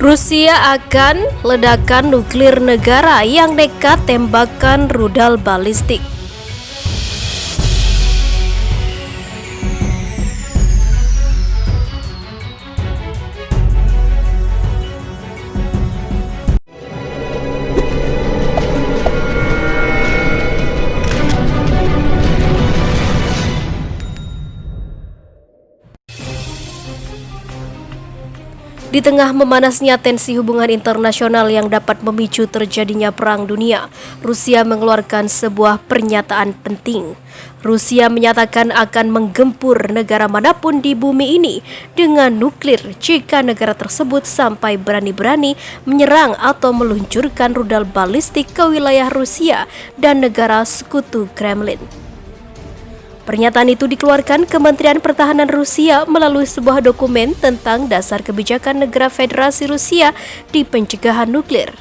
Rusia akan ledakan nuklir negara yang nekat tembakan rudal balistik. Di tengah memanasnya tensi hubungan internasional yang dapat memicu terjadinya perang dunia, Rusia mengeluarkan sebuah pernyataan penting. Rusia menyatakan akan menggempur negara manapun di bumi ini dengan nuklir jika negara tersebut sampai berani-berani menyerang atau meluncurkan rudal balistik ke wilayah Rusia dan negara sekutu Kremlin. Pernyataan itu dikeluarkan Kementerian Pertahanan Rusia melalui sebuah dokumen tentang dasar kebijakan negara Federasi Rusia di pencegahan nuklir.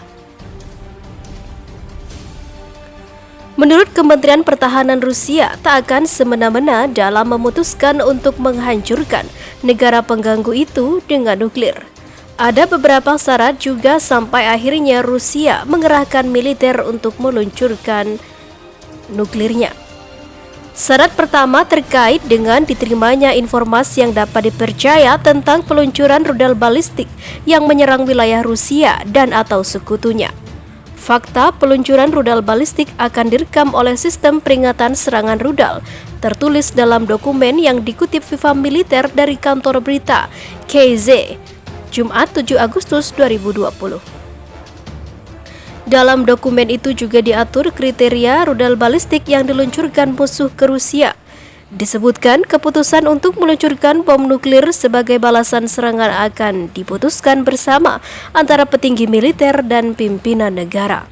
Menurut Kementerian Pertahanan Rusia, tak akan semena-mena dalam memutuskan untuk menghancurkan negara pengganggu itu dengan nuklir. Ada beberapa syarat juga sampai akhirnya Rusia mengerahkan militer untuk meluncurkan nuklirnya. Syarat pertama terkait dengan diterimanya informasi yang dapat dipercaya tentang peluncuran rudal balistik yang menyerang wilayah Rusia dan atau sekutunya. Fakta peluncuran rudal balistik akan direkam oleh sistem peringatan serangan rudal, tertulis dalam dokumen yang dikutip Viva Militer dari kantor berita KZ, Jumat 7 Agustus 2020. Dalam dokumen itu juga diatur kriteria rudal balistik yang diluncurkan musuh ke Rusia. Disebutkan keputusan untuk meluncurkan bom nuklir sebagai balasan serangan akan diputuskan bersama antara petinggi militer dan pimpinan negara.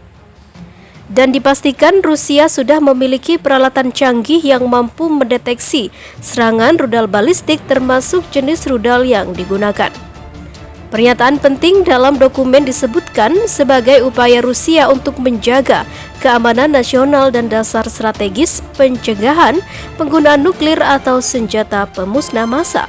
Dan dipastikan Rusia sudah memiliki peralatan canggih yang mampu mendeteksi serangan rudal balistik termasuk jenis rudal yang digunakan. Pernyataan penting dalam dokumen disebutkan sebagai upaya Rusia untuk menjaga keamanan nasional dan dasar strategis pencegahan penggunaan nuklir atau senjata pemusnah massal.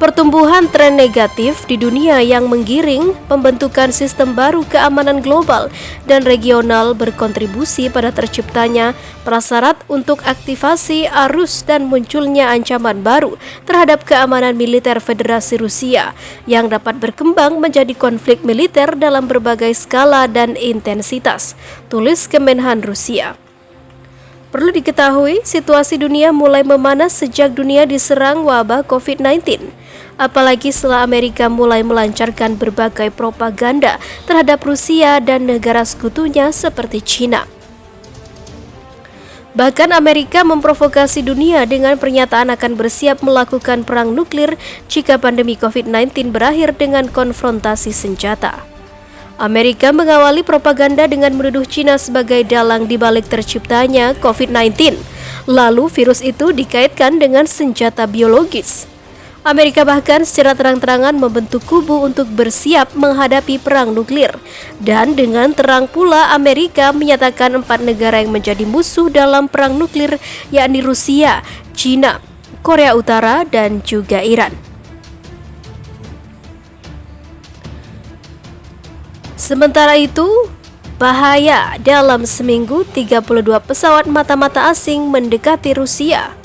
Pertumbuhan tren negatif di dunia yang menggiring pembentukan sistem baru keamanan global dan regional berkontribusi pada terciptanya prasyarat untuk aktivasi arus dan munculnya ancaman baru terhadap keamanan militer Federasi Rusia yang dapat berkembang menjadi konflik militer dalam berbagai skala dan intensitas, tulis Kemenhan Rusia. Perlu diketahui, situasi dunia mulai memanas sejak dunia diserang wabah COVID-19. Apalagi setelah Amerika mulai melancarkan berbagai propaganda terhadap Rusia dan negara sekutunya seperti China. Bahkan Amerika memprovokasi dunia dengan pernyataan akan bersiap melakukan perang nuklir jika pandemi COVID-19 berakhir dengan konfrontasi senjata. Amerika mengawali propaganda dengan menuduh China sebagai dalang di balik terciptanya COVID-19. Lalu virus itu dikaitkan dengan senjata biologis. Amerika bahkan secara terang-terangan membentuk kubu untuk bersiap menghadapi perang nuklir. Dan dengan terang pula Amerika menyatakan 4 negara yang menjadi musuh dalam perang nuklir, yakni Rusia, China, Korea Utara, dan juga Iran. Sementara itu, bahaya dalam seminggu 32 pesawat mata-mata asing mendekati Rusia.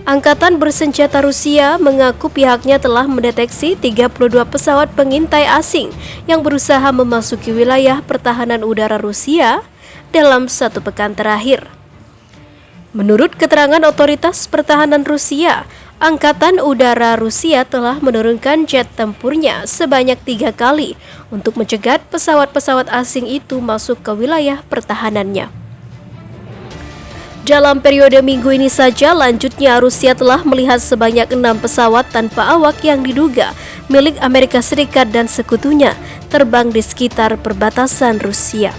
Angkatan bersenjata Rusia mengaku pihaknya telah mendeteksi 32 pesawat pengintai asing yang berusaha memasuki wilayah pertahanan udara Rusia dalam 1 pekan terakhir. Menurut keterangan otoritas pertahanan Rusia, Angkatan Udara Rusia telah menurunkan jet tempurnya sebanyak 3 kali untuk mencegat pesawat-pesawat asing itu masuk ke wilayah pertahanannya. Dalam periode minggu ini saja, lanjutnya Rusia telah melihat sebanyak 6 pesawat tanpa awak yang diduga milik Amerika Serikat dan sekutunya terbang di sekitar perbatasan Rusia.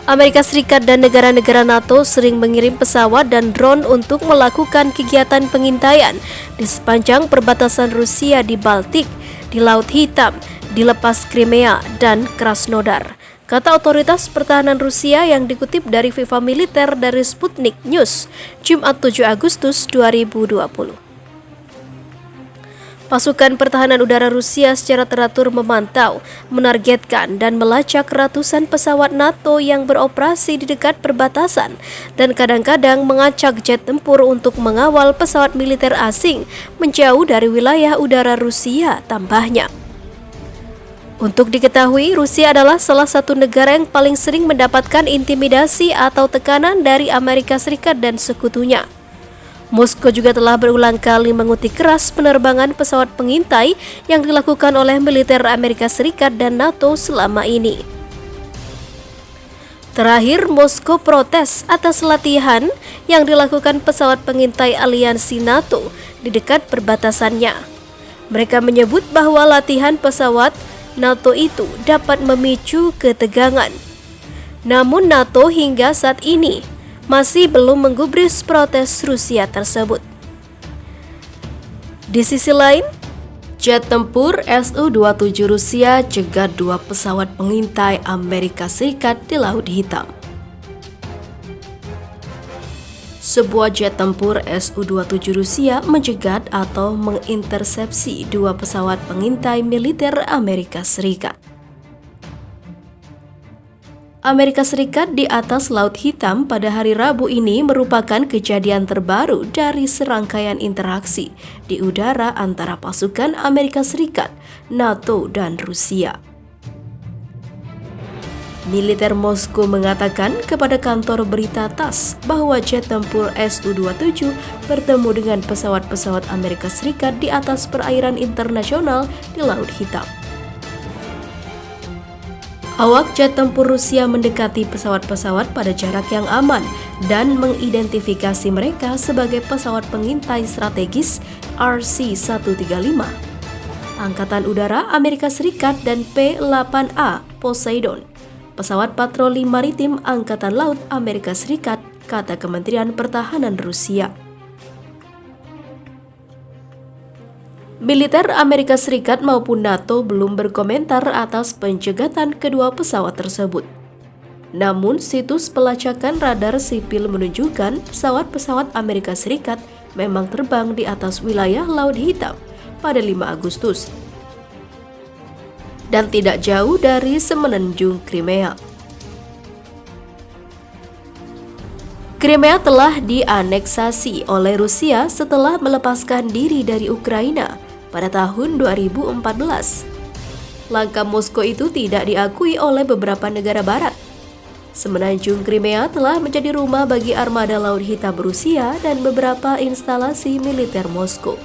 Amerika Serikat dan negara-negara NATO sering mengirim pesawat dan drone untuk melakukan kegiatan pengintaian di sepanjang perbatasan Rusia di Baltik, di Laut Hitam, di lepas Crimea, dan Krasnodar, kata otoritas pertahanan Rusia yang dikutip dari Viva Militer dari Sputnik News, Jumat 7 Agustus 2020. Pasukan pertahanan udara Rusia secara teratur memantau, menargetkan, dan melacak ratusan pesawat NATO yang beroperasi di dekat perbatasan dan kadang-kadang mengacak jet tempur untuk mengawal pesawat militer asing menjauh dari wilayah udara Rusia, tambahnya. Untuk diketahui, Rusia adalah salah satu negara yang paling sering mendapatkan intimidasi atau tekanan dari Amerika Serikat dan sekutunya. Moskow juga telah berulang kali mengutik keras penerbangan pesawat pengintai yang dilakukan oleh militer Amerika Serikat dan NATO selama ini. Terakhir, Moskow protes atas latihan yang dilakukan pesawat pengintai aliansi NATO di dekat perbatasannya. Mereka menyebut bahwa latihan pesawat NATO itu dapat memicu ketegangan. Namun NATO hingga saat ini masih belum menggubris protes Rusia tersebut. Di sisi lain, jet tempur Su-27 Rusia cegat 2 pesawat pengintai Amerika Serikat di Laut Hitam. Sebuah jet tempur Su-27 Rusia mencegat atau mengintersepsi 2 pesawat pengintai militer Amerika Serikat. Amerika Serikat di atas Laut Hitam pada hari Rabu ini merupakan kejadian terbaru dari serangkaian interaksi di udara antara pasukan Amerika Serikat, NATO, dan Rusia. Militer Moskow mengatakan kepada kantor berita TASS bahwa jet tempur Su-27 bertemu dengan pesawat-pesawat Amerika Serikat di atas perairan internasional di Laut Hitam. Awak jet tempur Rusia mendekati pesawat-pesawat pada jarak yang aman dan mengidentifikasi mereka sebagai pesawat pengintai strategis RC-135, Angkatan Udara Amerika Serikat, dan P-8A Poseidon, pesawat patroli maritim Angkatan Laut Amerika Serikat, kata Kementerian Pertahanan Rusia. Militer Amerika Serikat maupun NATO belum berkomentar atas pencegatan kedua pesawat tersebut. Namun, situs pelacakan radar sipil menunjukkan pesawat-pesawat Amerika Serikat memang terbang di atas wilayah Laut Hitam pada 5 Agustus dan tidak jauh dari semenanjung Crimea. Crimea telah dianeksasi oleh Rusia setelah melepaskan diri dari Ukraina pada tahun 2014. Langkah Moskow itu tidak diakui oleh beberapa negara barat. Semenanjung Crimea telah menjadi rumah bagi armada Laut Hitam Rusia dan beberapa instalasi militer Moskow.